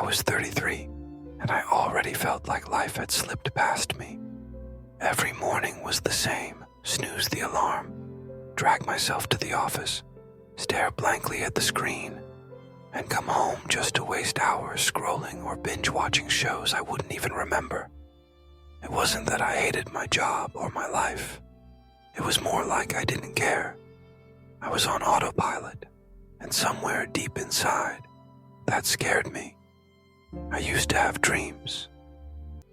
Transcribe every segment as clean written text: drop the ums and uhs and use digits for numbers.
was 33, and I already felt like life had slipped past me. Every morning was the same: snooze the alarm, drag myself to the office, stare blankly at the screen, and come home just to waste hours scrolling or binge-watching shows I wouldn't even remember. It wasn't that I hated my job or my life. It was more like I didn't care. I was on autopilot, and somewhere deep inside, that scared me. I used to have dreams.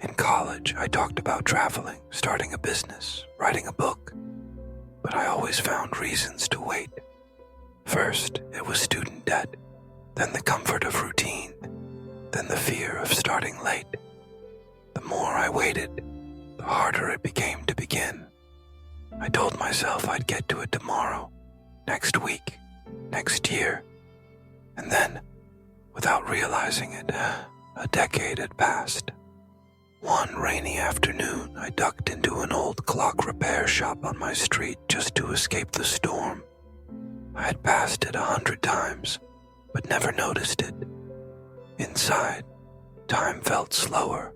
In college, I talked about traveling, starting a business, writing a book, but I always found reasons to wait. First, it was student debt, then the comfort of routine, then the fear of starting late. The more I waited, the harder it became to begin. I told myself I'd get to it tomorrow, next week, next year, and then, without realizing it, a decade had passed. One rainy afternoon, I ducked into an old clock repair shop on my street just to escape the storm. I had passed it 100 times, but never noticed it. Inside, time felt slower.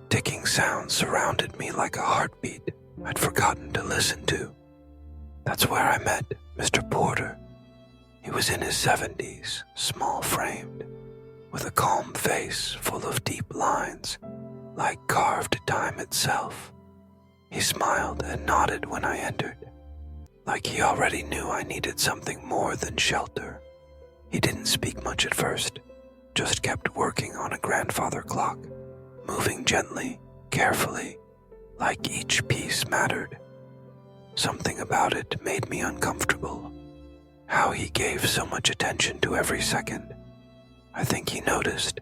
Ticking sounds surrounded me like a heartbeat I'd forgotten to listen to. That's where I met Mr. Porter. He was in his 70s, small-framed, with a calm face full of deep lines, like carved time itself. He smiled and nodded when I entered, like he already knew I needed something more than shelter. He didn't speak much at first, just kept working on a grandfather clock, moving gently, carefully, like each piece mattered. Something about it made me uncomfortable. How he gave so much attention to every second. I think he noticed.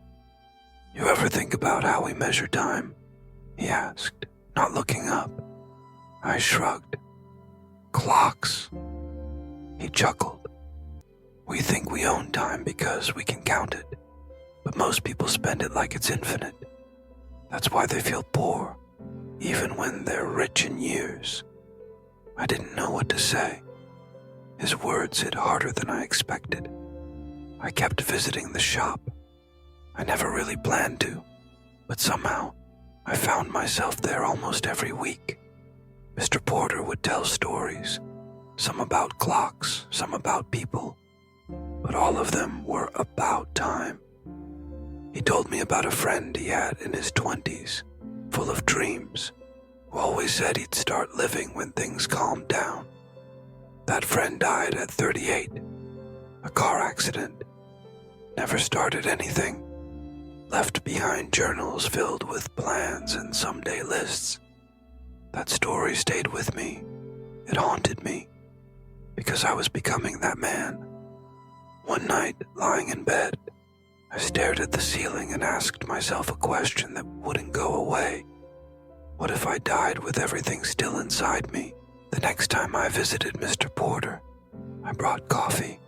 "You ever think about how we measure time?" he asked, not looking up. I shrugged. "Clocks." He chuckled. "We think we own time because we can count it, but most people spend it like it's infinite. That's why they feel poor, even when they're rich in years." I didn't know what to say. His words hit harder than I expected. I kept visiting the shop. I never really planned to, but somehow I found myself there almost every week. Mr. Porter would tell stories, some about clocks, some about people, but all of them were about time. He told me about a friend he had in his 20s, full of dreams, who always said he'd start living when things calmed down. That friend died at 38, a car accident. Never started anything. Left behind journals filled with plans and someday lists. That story stayed with me. It haunted me, because I was becoming that man. One night, lying in bed, I stared at the ceiling and asked myself a question that wouldn't go away. What if I died with everything still inside me? The next time I visited Mr. Porter, I brought coffee.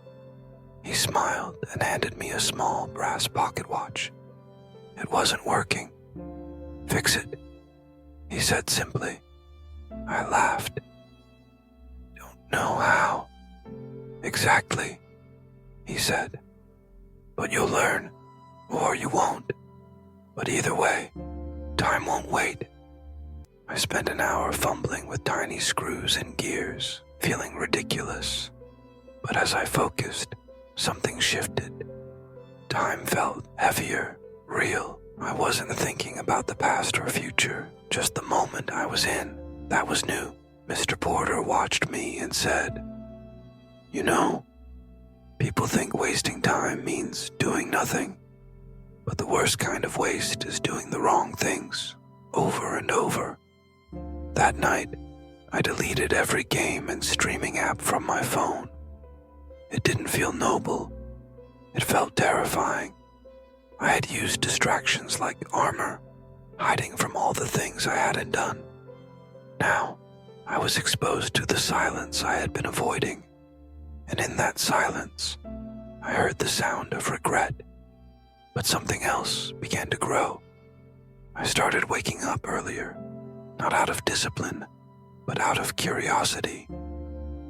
He smiled and handed me a small brass pocket watch. It wasn't working. "Fix it," he said simply. I laughed. "Don't know how." "Exactly," he said. "But you'll learn, or you won't. But either way, time won't wait." I spent an hour fumbling with tiny screws and gears, feeling ridiculous. But as I focused, something shifted. Time felt heavier, real. I wasn't thinking about the past or future, just the moment I was in. That was new. Mr. Porter watched me and said, "You know, people think wasting time means doing nothing. But the worst kind of waste is doing the wrong things, over and over." That night, I deleted every game and streaming app from my phone. It didn't feel noble. It felt terrifying. I had used distractions like armor, hiding from all the things I hadn't done. Now, I was exposed to the silence I had been avoiding, and in that silence, I heard the sound of regret. But something else began to grow. I started waking up earlier, not out of discipline, but out of curiosity.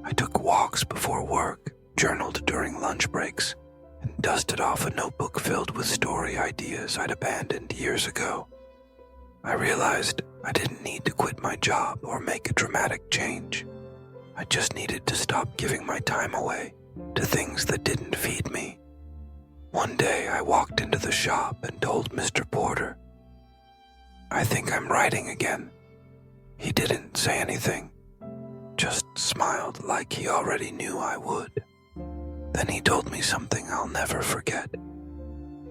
I took walks before work, journaled during lunch breaks, and dusted off a notebook filled with story ideas I'd abandoned years ago. I realized I didn't need to quit my job or make a dramatic change. I just needed to stop giving my time away to things that didn't feed me. One day I walked into the shop and told Mr. Porter, "I think I'm writing again." He didn't say anything, just smiled like he already knew I would. Then he told me something I'll never forget.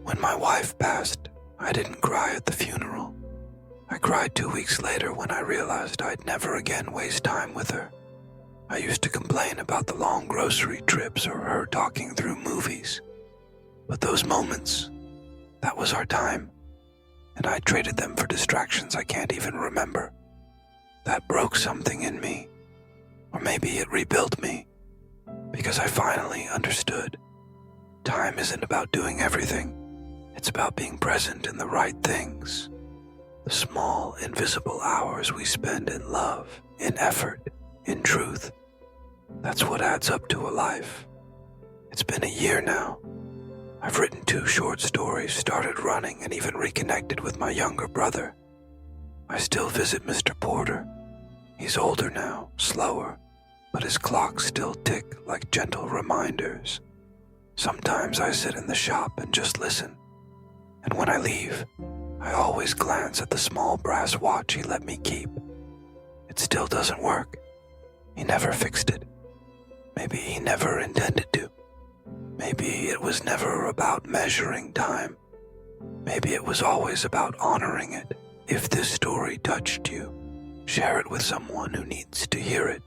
When my wife passed, I didn't cry at the funeral. I cried 2 weeks later when I realized I'd never again waste time with her. I used to complain about the long grocery trips or her talking through movies. But those moments, that was our time, and I traded them for distractions I can't even remember. That broke something in me, or maybe it rebuilt me, because I finally understood. Time isn't about doing everything. It's about being present in the right things. The small, invisible hours we spend in love, in effort, in truth. That's what adds up to a life. It's been a year now. I've written 2 short stories, started running, and even reconnected with my younger brother. I still visit Mr. Porter. He's older now, slower, but his clocks still tick like gentle reminders. Sometimes I sit in the shop and just listen. And when I leave, I always glance at the small brass watch he let me keep. It still doesn't work. He never fixed it. Maybe he never intended to. Maybe it was never about measuring time. Maybe it was always about honoring it. If this story touched you, share it with someone who needs to hear it.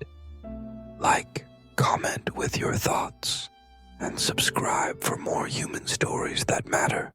Like, comment with your thoughts, and subscribe for more human stories that matter.